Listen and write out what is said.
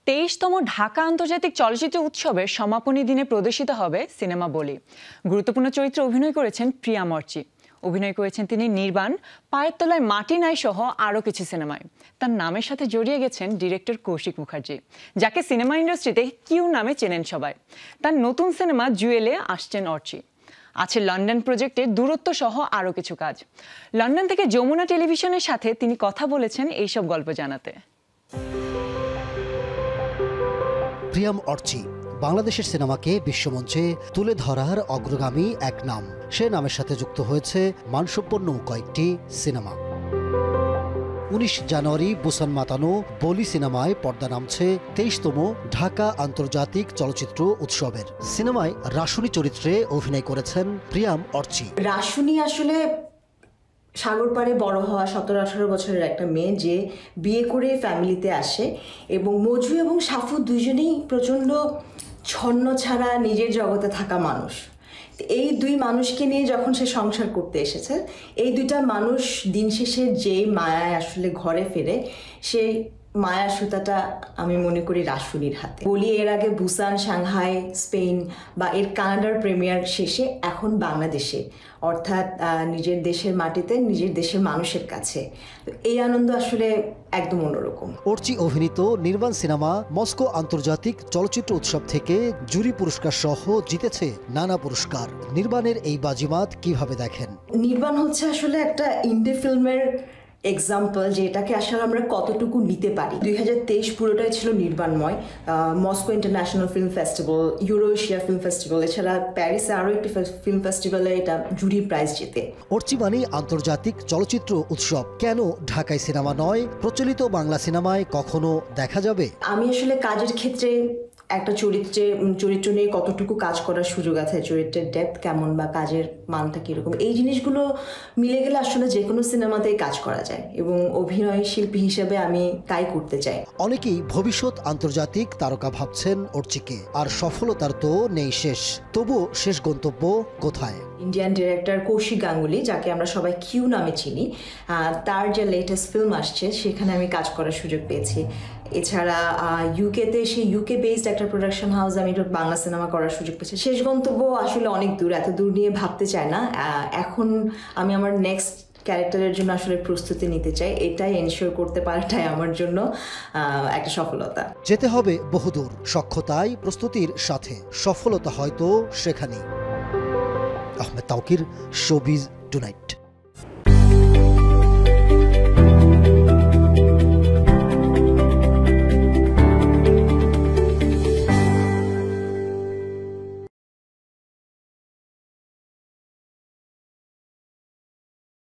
২৩তম ঢাকা আন্তর্জাতিক চলচ্চিত্র উৎসবের সমাপনী দিনে প্রদর্শিত হবে সিনেমা বলি। গুরুত্বপূর্ণ চরিত্রে অভিনয় করেছেন প্রিয়াম অর্চি। অভিনয় করেছেন তিনি নির্বাণ, পায়ের তলায় মাটি নাই সহ আরও কিছু সিনেমায়। তার নামের সাথে জড়িয়ে গেছেন ডিরেক্টর কৌশিক মুখার্জি, যাকে সিনেমা ইন্ডাস্ট্রিতে কিউ নামে চেনেন সবাই। তার নতুন সিনেমা জুয়েলে আসছেন অর্চি। আছে লন্ডন প্রজেক্টের দূরত্ব সহ আরও কিছু কাজ। লন্ডন থেকে যমুনা টেলিভিশনের সাথে তিনি কথা বলেছেন এইসব গল্প জানাতে। প্রিয়াম অর্চি বাংলাদেশের সিনেমাকে বিশ্বমঞ্চে তুলে ধরার অগ্রগামী এক নাম। সে নামের সাথে যুক্ত হয়েছে মানসম্পন্ন কয়েকটি সিনেমা। ১৯ জানুয়ারি বুসান মাতানো বলি সিনেমায় পর্দা নামছে ২৩তম ঢাকা আন্তর্জাতিক চলচ্চিত্র উৎসবের। সিনেমায় রাসুনি চরিত্রে অভিনয় করেছেন প্রিয়াম অর্চি। রাসুনি আসলে সাগর পাড়ে বড় হওয়া ১৭-১৮ বছরের একটা মেয়ে, যে বিয়ে করে ফ্যামিলিতে আসে এবং মজু এবং সাফু দুজনেই প্রচণ্ড ছন্ন ছাড়া নিজের জগতে থাকা মানুষ। এই দুই মানুষকে নিয়ে যখন সে সংসার করতে এসেছে, এই দুইটা মানুষ দিন শেষে যেই মায়ায় আসলে ঘরে ফেরে, সেই মায়ার সুতাটা আমি মনে করি রাসুনির হাতে। বলি এর আগে বুসান, সাংহাই, স্পেন বা এর কানাডার প্রিমিয়ার শেষে এখন বাংলাদেশে, অর্থাৎ নিজের দেশের মাটিতে নিজের দেশের মানুষের কাছে। এই আনন্দ আসলে একদম অন্যরকম। অর্চি অভিনীত নির্বাণ সিনেমা মস্কো আন্তর্জাতিক চলচ্চিত্র উৎসব থেকে জুরি পুরস্কার সহ জিতেছে নানা পুরস্কার। নির্বাণের এই বাজিমাত কিভাবে দেখেন? নির্বাণ হচ্ছে আসলে একটা ইন্ডি ফিল্মের এক্সাম্পল, যে এটাকে আসলে আমরা কতটুকু নিতে পারি। ২০২৩ পুরোটাই ছিল নির্বাণময়। Moscow international film festival, Euro Asia film festival, এছাড়া প্যারিসে আরও একটি ফিল্ম ফেস্টিভ্যালে এটা জুরি প্রাইজ জেতে। অর্চি মানে আন্তর্জাতিক চলচ্চিত্র উৎসব। কেন ঢাকায় সিনেমা নয়? প্রচলিত বাংলা সিনেমায় কখনো দেখা যাবে? আমি আসলে কাজের ক্ষেত্রে একটা চরিত্র নিয়ে কতটুকু কাজ করার সুযোগ আছে, চরিত্রের ডেপথ কেমন বা কাজের মানটা কীরকম, এই জিনিসগুলো মিলে গেলে আসলে যে কোনো সিনেমাতেই কাজ করা যায় এবং অভিনয় শিল্পী হিসেবে আমি তাই করতে চাই। অনেকেই ভবিষ্যৎ আন্তর্জাতিক তারকা ভাবছেন অর্চিকে, আর সফলতার তো নেই শেষ। তবুও শেষ গন্তব্য কোথায়? ইন্ডিয়ান ডিরেক্টর কৌশিক গাঙ্গুলি, যাকে আমরা সবাই কিউ নামে চিনি, তার যে লেটেস্ট ফিল্ম আসছে সেখানে আমি কাজ করার সুযোগ পেয়েছি। এছাড়া ইউকেতে সেই ইউকে বেসড একটা প্রোডাকশন হাউস আমি বাংলা সিনেমা করার সুযোগ পেয়েছি। শেষ গন্তব্য আসলে অনেক দূর, এত দূর নিয়ে ভাবতে চাই না। এখন আমি আমার নেক্সট ক্যারেক্টারের জন্য আসলে প্রস্তুতি নিতে চাই। এটাই এনশিওর করতে পারাটাই আমার জন্য একটা সফলতা। যেতে হবে বহুদূর, সক্ষতায় প্রস্তুতির সাথে। সফলতা হয়তো সেখানেই। Ahmed Tauquir, showbiz tonight.